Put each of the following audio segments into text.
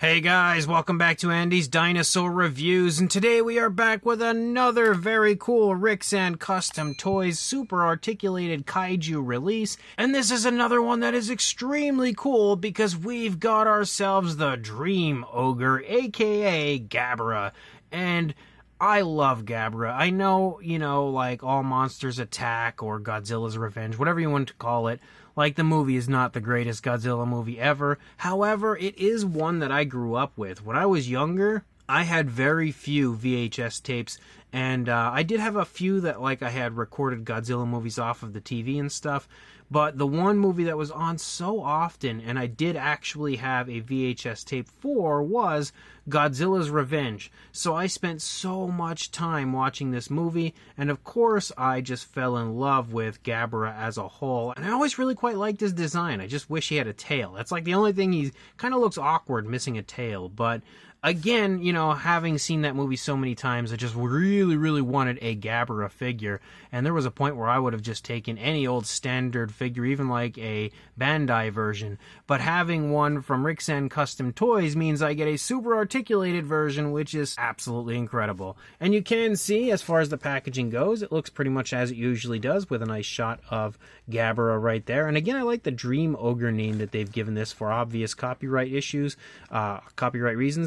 Hey guys, welcome back to Andy's Dinosaur Reviews, and today we are back with another very cool Ricsan Custom Toys Super Articulated Kaiju release, and this is another one that is extremely cool because we've got ourselves the Dream Ogre, aka Gabara, and I love Gabara. I know, like All Monsters Attack or Godzilla's Revenge, whatever you want to call it, like, the movie is not the greatest Godzilla movie ever. However, it is one that I grew up with. When I was younger, I had very few VHS tapes, and I did have a few that, I had recorded Godzilla movies off of the TV and stuff, but the one movie that was on so often, and I did actually have a VHS tape for, was Godzilla's Revenge. So I spent so much time watching this movie, and of course I just fell in love with Gabara as a whole, and I always really quite liked his design. I just wish he had a tail. That's like the only thing. He kind of looks awkward missing a tail, but again, having seen that movie so many times, I just really wanted a Gabara figure, and there was a point where I would have just taken any old standard figure, even like a Bandai version, but having one from Ricsan Custom Toys means I get a super articulated version, which is absolutely incredible. And you can see, as far as the packaging goes, it looks pretty much as it usually does, with a nice shot of Gabara right there. And again, I like the Dream Ogre name that they've given this for obvious copyright reasons,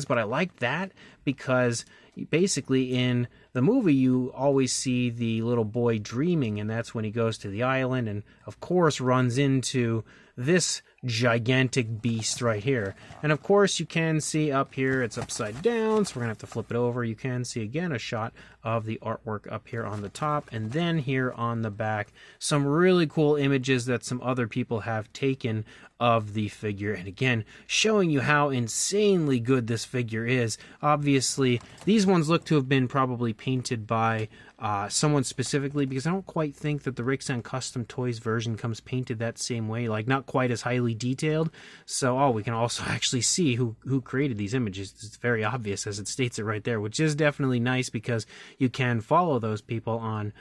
but I like that because basically in the movie you always see the little boy dreaming, and that's when he goes to the island and of course runs into this gigantic beast right here. And of course you can see up here it's upside down, so we're gonna have to flip it over. You can see again a shot of the artwork up here on the top, and then here on the back some really cool images that some other people have taken of the figure, and again showing you how insanely good this figure is. Obviously these ones look to have been probably painted by someone specifically, because I don't quite think that the Ricsan Custom Toys version comes painted that same way, like not quite as highly detailed. So we can also actually see who created these images. It's very obvious as it states it right there, which is definitely nice because you can follow those people on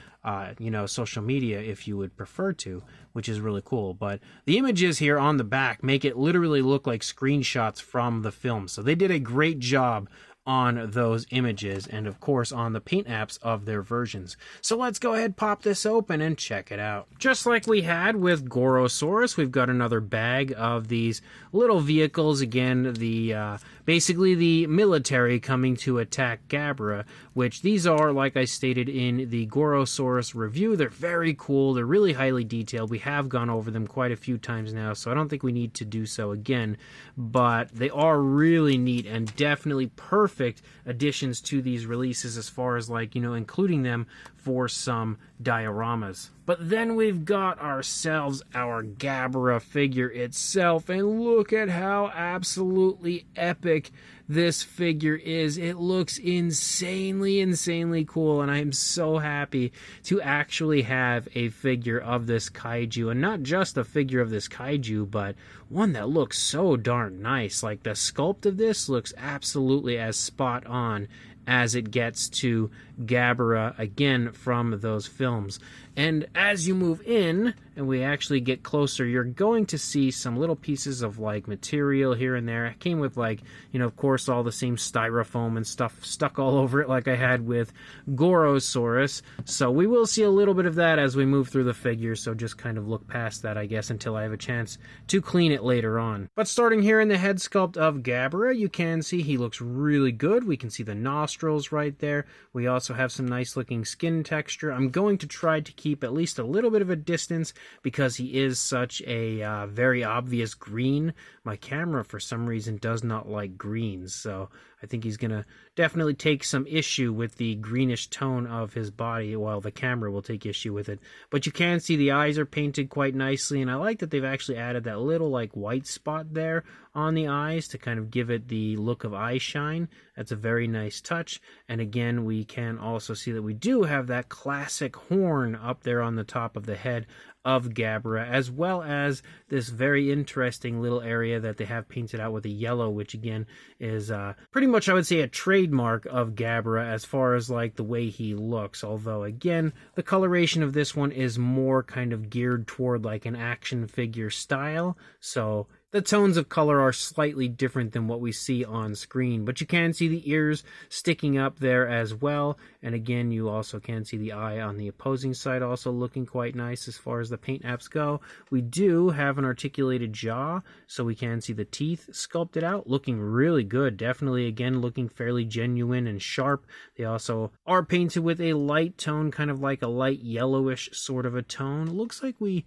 social media if you would prefer to, which is really cool. But the images here on the back make it literally look like screenshots from the film, so they did a great job on those images, and of course on the paint apps of their versions. So let's go ahead, pop this open, and check it out. Just like we had with Gorosaurus, we've got another bag of these little vehicles. Again, the basically the military coming to attack Gabara, which these are, like I stated in the Gorosaurus review, they're very cool, they're really highly detailed. We have gone over them quite a few times now, so I don't think we need to do so again, but they are really neat and definitely perfect additions to these releases as far as including them for some dioramas. But then we've got ourselves our Gabara figure itself, and look at how absolutely epic this figure is. It looks insanely cool, and I am so happy to actually have a figure of this kaiju, and not just a figure of this kaiju, but one that looks so darn nice. Like, the sculpt of this looks absolutely as spot on as it gets to Gabara, again, from those films. And as you move in, and we actually get closer, you're going to see some little pieces of, material here and there. It came with, of course, all the same styrofoam and stuff stuck all over it like I had with Gorosaurus. So we will see a little bit of that as we move through the figure, so just kind of look past that, I guess, until I have a chance to clean it later on. But starting here in the head sculpt of Gabara, you can see he looks really good. We can see the nostrils right there. We also have some nice looking skin texture. I'm going to try to keep at least a little bit of a distance because he is such a very obvious green. My camera for some reason does not like greens, so I think he's gonna definitely take some issue with the greenish tone of his body, while the camera will take issue with it. But you can see the eyes are painted quite nicely, and I like that they've actually added that little white spot there on the eyes to kind of give it the look of eye shine. That's a very nice touch. And again, we can also see that we do have that classic horn up there on the top of the head of Gabara, as well as this very interesting little area that they have painted out with a yellow, which again is pretty much, I would say, a trademark of Gabara as far as the way he looks. Although again, the coloration of this one is more kind of geared toward an action figure style, so The tones of color are slightly different than what we see on screen, but you can see the ears sticking up there as well. And again, you also can see the eye on the opposing side also looking quite nice as far as the paint apps go. We do have an articulated jaw, so we can see the teeth sculpted out, looking really good. Definitely, again, looking fairly genuine and sharp. They also are painted with a light tone, kind of like a light yellowish sort of a tone. It looks like we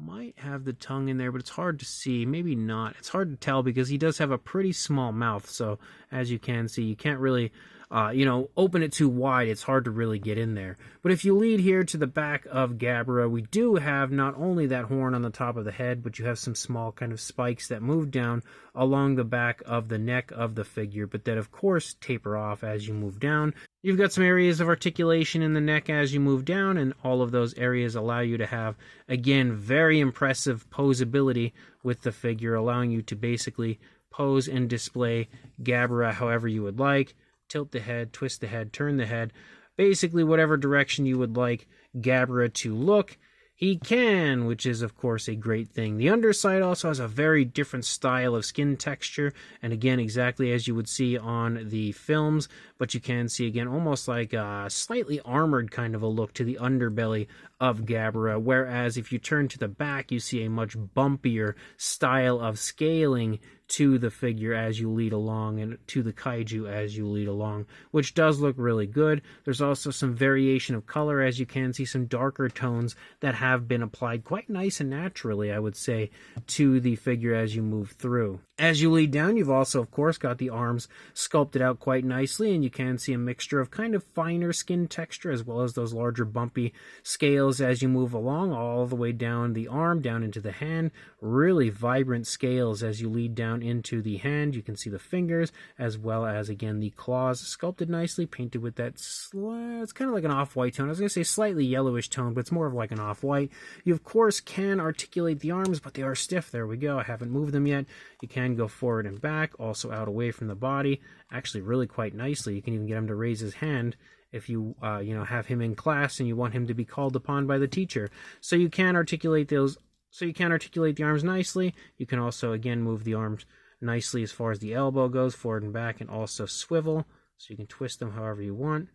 might have the tongue in there, but it's hard to see. Maybe not. It's hard to tell because he does have a pretty small mouth. So as you can see, you can't really, open it too wide. It's hard to really get in there. But if you lead here to the back of Gabara, we do have not only that horn on the top of the head, but you have some small kind of spikes that move down along the back of the neck of the figure, but that of course taper off as you move down. You've got some areas of articulation in the neck as you move down, and all of those areas allow you to have, again, very impressive posability with the figure, allowing you to basically pose and display Gabara however you would like. Tilt the head, twist the head, turn the head, basically whatever direction you would like Gabara to look, he can, which is of course a great thing. The underside also has a very different style of skin texture, and again, exactly as you would see on the films, but you can see again almost like a slightly armored kind of a look to the underbelly of Gabara, whereas if you turn to the back, you see a much bumpier style of scaling to the figure as you lead along and to the kaiju as you lead along, which does look really good. There's also some variation of color, as you can see some darker tones that have been applied quite nice and naturally, I would say, to the figure as you move through. As you lead down, you've also, of course, got the arms sculpted out quite nicely, and you can see a mixture of kind of finer skin texture as well as those larger bumpy scales as you move along, all the way down the arm, down into the hand. Really vibrant scales as you lead down into the hand. You can see the fingers as well as, again, the claws sculpted nicely, painted with that, it's kind of like an off-white tone. I was going to say slightly yellowish tone, but it's more of like an off-white. You, of course, can articulate the arms, but they are stiff. There we go. I haven't moved them yet. You can go forward and back, also out away from the body, actually really quite nicely. You can even get him to raise his hand if you have him in class and you want him to be called upon by the teacher. So you can articulate those. So you can articulate the arms nicely. You can also, again, move the arms nicely as far as the elbow goes, forward and back, and also swivel. So you can twist them however you want.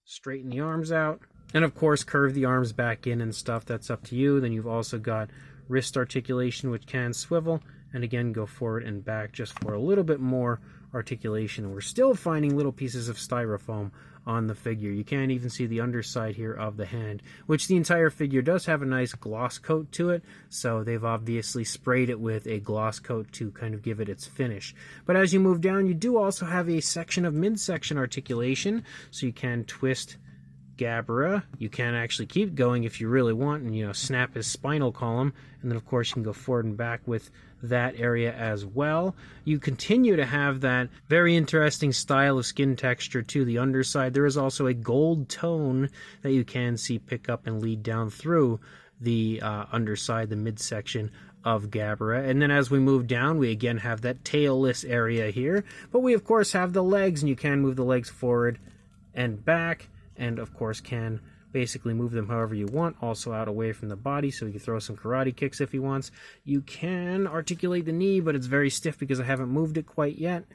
Straighten the arms out. And of course, curve the arms back in and stuff. That's up to you. Then you've also got wrist articulation, which can swivel. And again, go forward and back just for a little bit more articulation. We're still finding little pieces of styrofoam on the figure. You can even see the underside here of the hand, which the entire figure does have a nice gloss coat to it, so they've obviously sprayed it with a gloss coat to kind of give it its finish. But as you move down, you do also have a section of midsection articulation, so you can twist Gabara. You can actually keep going if you really want and, snap his spinal column, and then of course you can go forward and back with that area as well. You continue to have that very interesting style of skin texture to the underside. There is also a gold tone that you can see pick up and lead down through the underside, the midsection of Gabara. And then as we move down, we again have that tailless area here, but we of course have the legs, and you can move the legs forward and back, and of course can basically move them however you want, also out away from the body, so he can throw some karate kicks if he wants. You can articulate the knee, but it's very stiff because I haven't moved it quite yet.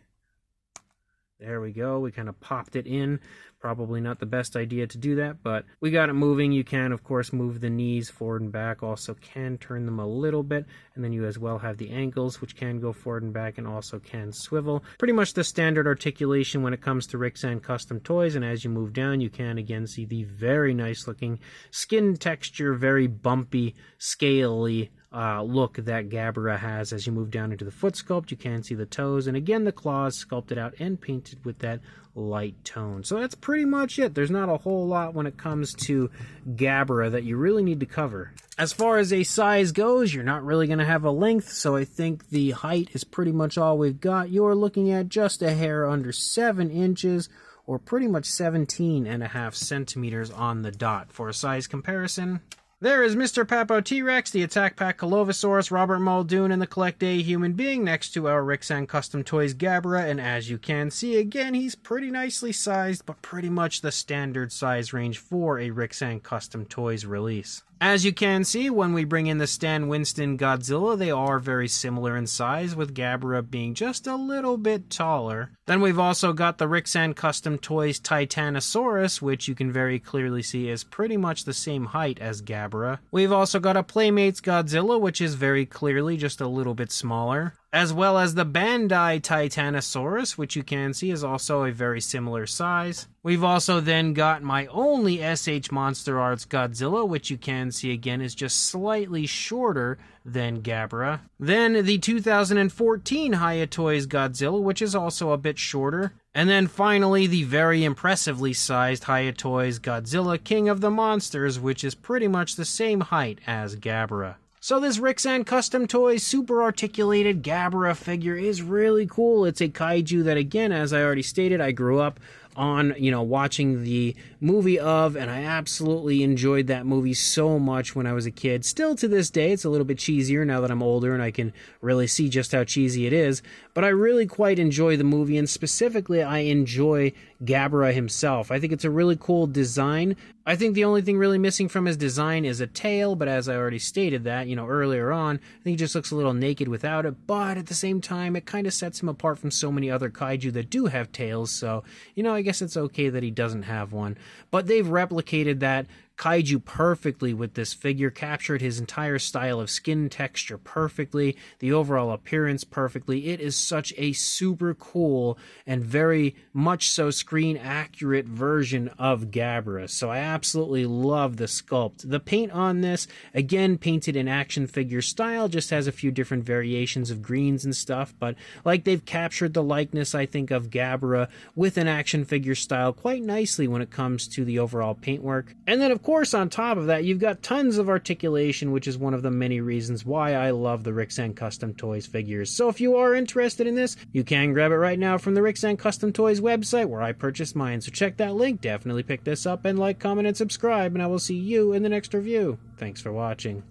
There we go. We kind of popped it in. Probably not the best idea to do that, but we got it moving. You can, of course, move the knees forward and back. Also can turn them a little bit. And then you as well have the ankles, which can go forward and back and also can swivel. Pretty much the standard articulation when it comes to Ricsan Custom Toys. And as you move down, you can again see the very nice looking skin texture, very bumpy, scaly look that Gabara has. As you move down into the foot sculpt, you can see the toes, and again the claws sculpted out and painted with that light tone. So that's pretty much it. There's not a whole lot when it comes to Gabara that you really need to cover. As far as a size goes, you're not really going to have a length, so I think the height is pretty much all we've got. You're looking at just a hair under 7 inches, or pretty much 17.5 centimeters on the dot. For a size comparison, There is Mr. Papo T-Rex, the Attack Pack Colovosaurus, Robert Muldoon, and the Collect A Human Being next to our Ricsan Custom Toys Gabara, and as you can see, again, he's pretty nicely sized, but pretty much the standard size range for a Ricsan Custom Toys release. As you can see, when we bring in the Stan Winston Godzilla, they are very similar in size, with Gabara being just a little bit taller. Then we've also got the Ricsan Custom Toys Titanosaurus, which you can very clearly see is pretty much the same height as Gabara. We've also got a Playmates Godzilla, which is very clearly just a little bit smaller, as well as the Bandai Titanosaurus, which you can see is also a very similar size. We've also then got my only SH Monster Arts Godzilla, which you can see again is just slightly shorter than Gabara. Then the 2014 Hiya Toys Godzilla, which is also a bit shorter. And then finally, the very impressively sized Hiya Toys Godzilla King of the Monsters, which is pretty much the same height as Gabara. So this Ricsan Custom Toys super articulated Gabara figure is really cool. It's a kaiju that, again, as I already stated, I grew up on, watching the movie of, and I absolutely enjoyed that movie so much when I was a kid. Still to this day, it's a little bit cheesier now that I'm older and I can really see just how cheesy it is, but I really quite enjoy the movie, and specifically I enjoy Gabara himself. I think it's a really cool design. I think the only thing really missing from his design is a tail, but as I already stated that, earlier on, I think he just looks a little naked without it, but at the same time, it kind of sets him apart from so many other kaiju that do have tails, so, I guess it's okay that he doesn't have one. But they've replicated that kaiju perfectly with this figure, captured his entire style of skin texture perfectly, the overall appearance perfectly. It is such a super cool and very much so screen accurate version of Gabara. So I absolutely love the sculpt. The paint on this, again, painted in action figure style, just has a few different variations of greens and stuff, but like they've captured the likeness, I think, of Gabara with an action figure style quite nicely when it comes to the overall paintwork. And then, of course, on top of that, you've got tons of articulation, which is one of the many reasons why I love the Ricsan Custom Toys figures. So if you are interested in this, you can grab it right now from the Ricsan Custom Toys website where I purchased mine. So check that link, definitely pick this up, and like, comment, and subscribe, and I will see you in the next review. Thanks for watching.